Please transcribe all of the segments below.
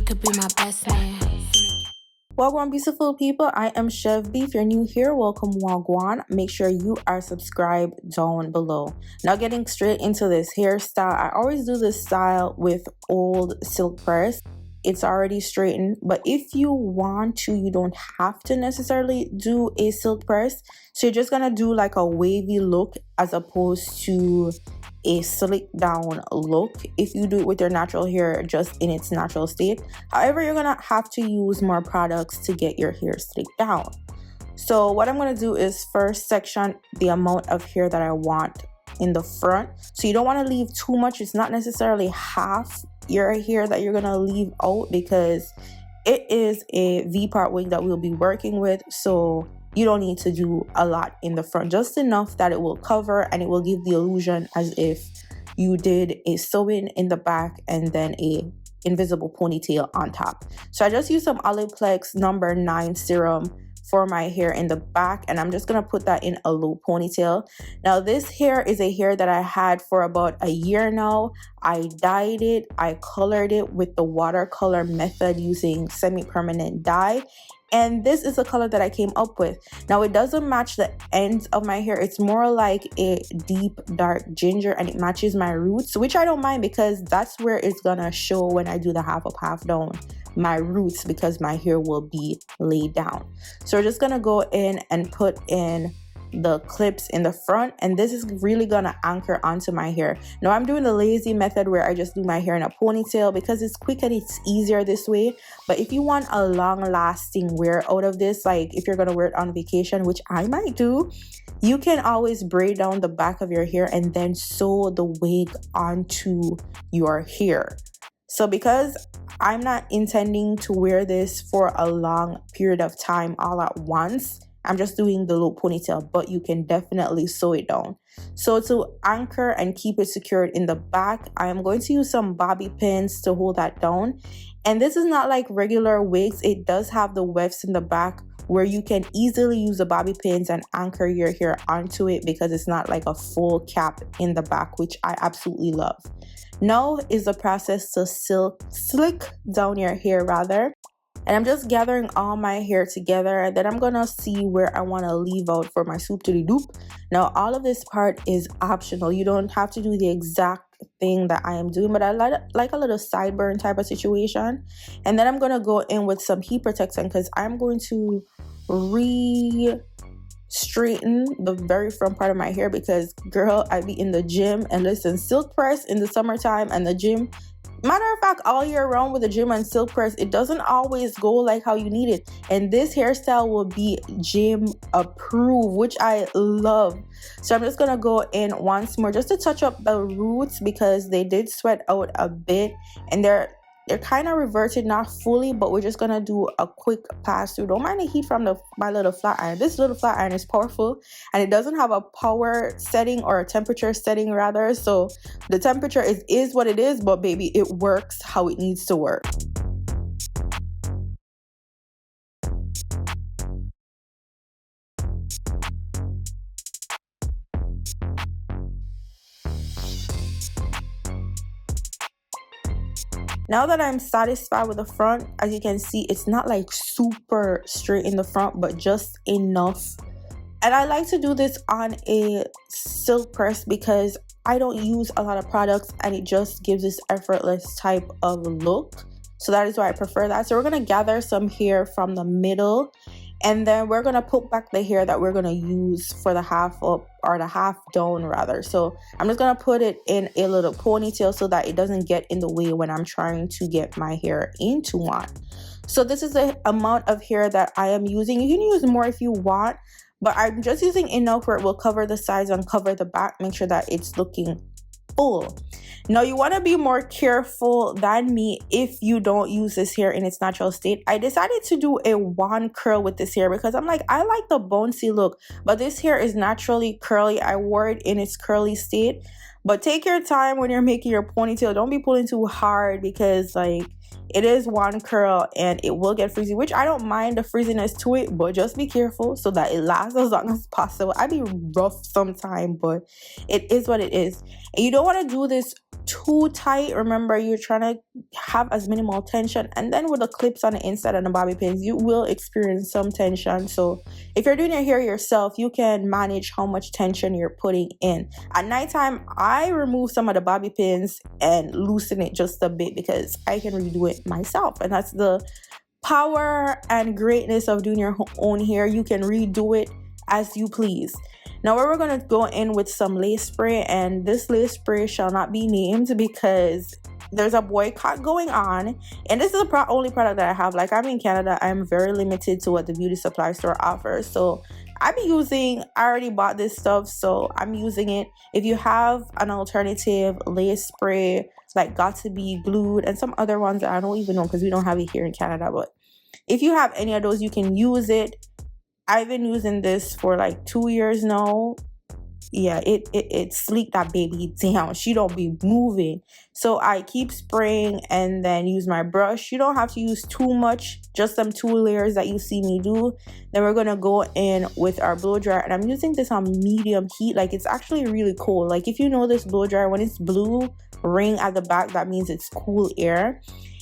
could be my best man. Welcome, beautiful people. I am Chev. If you're new here, welcome, GWAN. Make sure you are subscribed down below. Now, getting straight into this hairstyle. I always do this style with old silk press. It's already straightened, but if you want to, you don't have to necessarily do a silk press. So you're just gonna do like a wavy look as opposed to a slick down look if you do it with your natural hair just in its natural state. However, you're gonna have to use more products to get your hair slicked down. So what I'm gonna do is first section the amount of hair that I want in the front. So you don't want to leave too much. It's not necessarily half your hair that you're gonna leave out because it is a V-part wig that we'll be working with, so you don't need to do a lot in the front, just enough that it will cover and it will give the illusion as if you did a sew-in in the back and then a invisible ponytail on top. So I just used some Oliplex number 9 serum for my hair in the back, and I'm just gonna put that in a low ponytail. Now this hair is a hair that I had for about a year now. I dyed it, I colored it with the watercolor method using semi-permanent dye, and this is the color that I came up with. Now it doesn't match the ends of my hair, it's more like a deep dark ginger, and it matches my roots, which I don't mind because that's where it's gonna show when I do the half up half down, my roots, because my hair will be laid down. So we're just gonna go in and put in the clips in the front, and this is really gonna anchor onto my hair. Now I'm doing the lazy method where I just do my hair in a ponytail because it's quick and it's easier this way. But if you want a long lasting wear out of this, like if you're gonna wear it on vacation, which I might do, you can always braid down the back of your hair and then sew the wig onto your hair. So because I'm not intending to wear this for a long period of time all at once, I'm just doing the low ponytail, but you can definitely sew it down. So to anchor and keep it secured in the back, I am going to use some bobby pins to hold that down. And this is not like regular wigs. It does have the wefts in the back where you can easily use the bobby pins and anchor your hair onto it because it's not like a full cap in the back, which I absolutely love. Now is the process to slick down your hair rather. And I'm just gathering all my hair together, and then I'm gonna see where I want to leave out for my swoop to the doop. Now all of this part is optional. You don't have to do the exact thing that I am doing, but I like a little sideburn type of situation. And then I'm gonna go in with some heat protection because I'm going to straighten the very front part of my hair because girl, I be in the gym, and listen, silk press in the summertime and the gym, matter of fact all year round with the gym and silk press, it doesn't always go like how you need it, and this hairstyle will be gym approved, which I love. So I'm just gonna go in once more just to touch up the roots because they did sweat out a bit and they're kind of reverted, not fully, but we're just gonna do a quick pass through. Don't mind the heat from my little flat iron. This little flat iron is powerful and it doesn't have a power setting or a temperature setting rather, so the temperature is what it is, but baby, it works how it needs to work. Now that I'm satisfied with the front, as you can see, it's not like super straight in the front, but just enough. And I like to do this on a silk press because I don't use a lot of products and it just gives this effortless type of look. So that is why I prefer that. So we're going to gather some hair from the middle, and then we're going to put back the hair that we're going to use for the half up or the half down rather. So I'm just going to put it in a little ponytail so that it doesn't get in the way when I'm trying to get my hair into one. So this is the amount of hair that I am using. You can use more if you want, but I'm just using enough where it will cover the sides and cover the back. Make sure that it's looking full. Now you want to be more careful than me if you don't use this hair in its natural state. I decided to do a wand curl with this hair because I'm like, I like the bouncy look, but this hair is naturally curly. I wore it in its curly state, but take your time when you're making your ponytail. Don't be pulling too hard because like It is one curl and it will get frizzy, which I don't mind the frizziness to it, but just be careful so that it lasts as long as possible. I be rough sometime, but it is what it is. And you don't want to do this too tight. Remember, you're trying to have as minimal tension, and then with the clips on the inside and the bobby pins, you will experience some tension. So if you're doing your hair yourself, you can manage how much tension you're putting in. At nighttime, I remove some of the bobby pins and loosen it just a bit because I can redo it myself, and that's the power and greatness of doing your own hair. You can redo it as you please. Now we're going to go in with some lace spray, and this lace spray shall not be named because there's a boycott going on, and this is the only product that I have. Like, I'm in Canada, I'm very limited to what the beauty supply store offers, so I already bought this stuff, so I'm using it. If you have an alternative lace spray like Got to Be Glued and some other ones that I don't even know because we don't have it here in Canada, but if you have any of those, you can use it. I've been using this for like 2 years now. Yeah, it sleek that baby down. She don't be moving. So I keep spraying and then use my brush. You don't have to use too much, just some 2 layers that you see me do. Then we're gonna go in with our blow dryer, and I'm using this on medium heat. Like, it's actually really cold. Like, if you know this blow dryer, when it's blue ring at the back, that means it's cool air.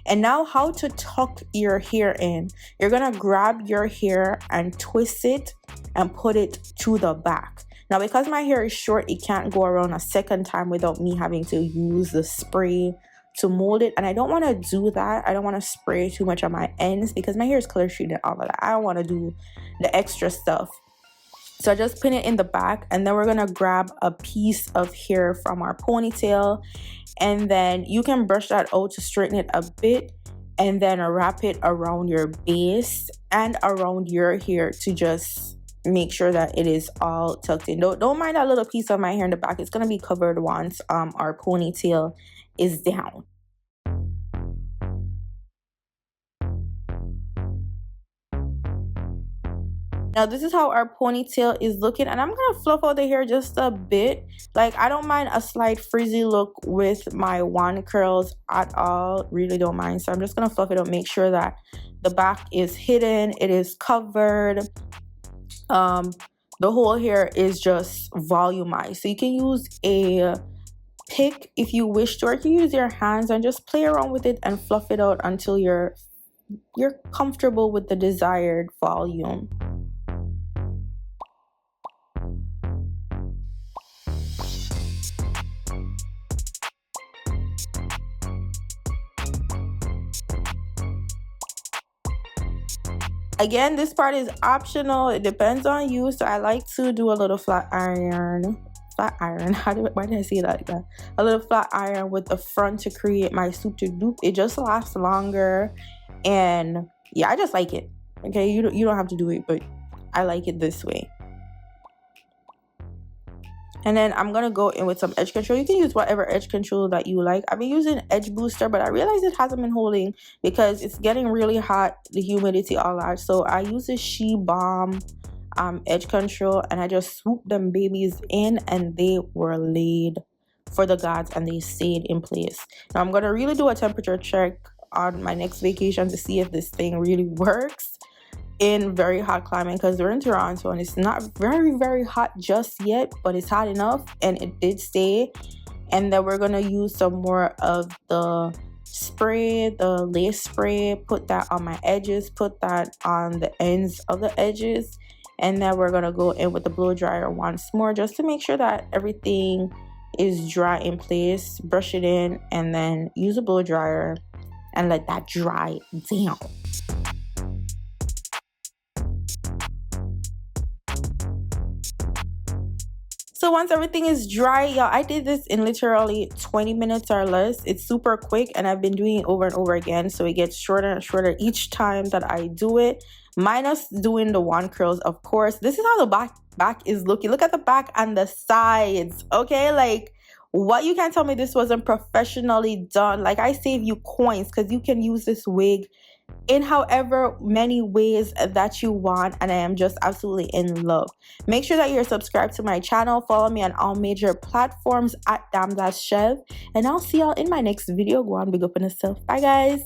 And now, how to tuck your hair in. You're gonna grab your hair and twist it and put it to the back. Now, because my hair is short, it can't go around a second time without me having to use the spray to mold it. And I don't want to do that. I don't want to spray too much on my ends because my hair is color treated and all of that. I don't want to do the extra stuff. So I just pin it in the back, and then we're gonna grab a piece of hair from our ponytail, and then you can brush that out to straighten it a bit, and then wrap it around your base and around your hair to just make sure that it is all tucked in. Don't mind that little piece of my hair in the back. It's gonna be covered once our ponytail is down. Now this is how our ponytail is looking, and I'm gonna fluff out the hair just a bit. Like, I don't mind a slight frizzy look with my wand curls at all, really don't mind. So I'm just gonna fluff it up, make sure that the back is hidden, it is covered. The whole hair is just volumized. So you can use a pick if you wish to, or you can use your hands and just play around with it and fluff it out until you're comfortable with the desired volume. Again, this part is optional. It depends on you. So I like to do a little flat iron. Why did I say that like that? A little flat iron with the front to create my soup to dupe. It just lasts longer, and yeah, I just like it. Okay, you don't have to do it, but I like it this way. And then I'm gonna go in with some edge control. You can use whatever edge control that you like. I've been using edge booster, but I realized it hasn't been holding because it's getting really hot, the humidity, all that. So I use this She Balm edge control, and I just swooped them babies in, and they were laid for the gods, and they stayed in place. Now I'm gonna really do a temperature check on my next vacation to see if this thing really works in very hot climate, because we're in Toronto and it's not very hot just yet, but it's hot enough, and it did stay. And then we're gonna use some more of the spray, the lace spray, put that on my edges, put that on the ends of the edges, and then we're gonna go in with the blow dryer once more just to make sure that everything is dry in place. Brush it in, and then use a blow dryer and let that dry down. So once everything is dry, y'all, I did this in literally 20 minutes or less. It's super quick, and I've been doing it over and over again, so it gets shorter and shorter each time that I do it, minus doing the wand curls, of course. This is how the back is looking. Look at the back and the sides, okay? Like, what, you can't tell me this wasn't professionally done. Like, I save you coins because you can use this wig in however many ways that you want, and I am just absolutely in love. Make sure that you're subscribed to my channel. Follow me on all major platforms at Chev, and I'll see y'all in my next video. Go on, big up on yourself. Bye guys.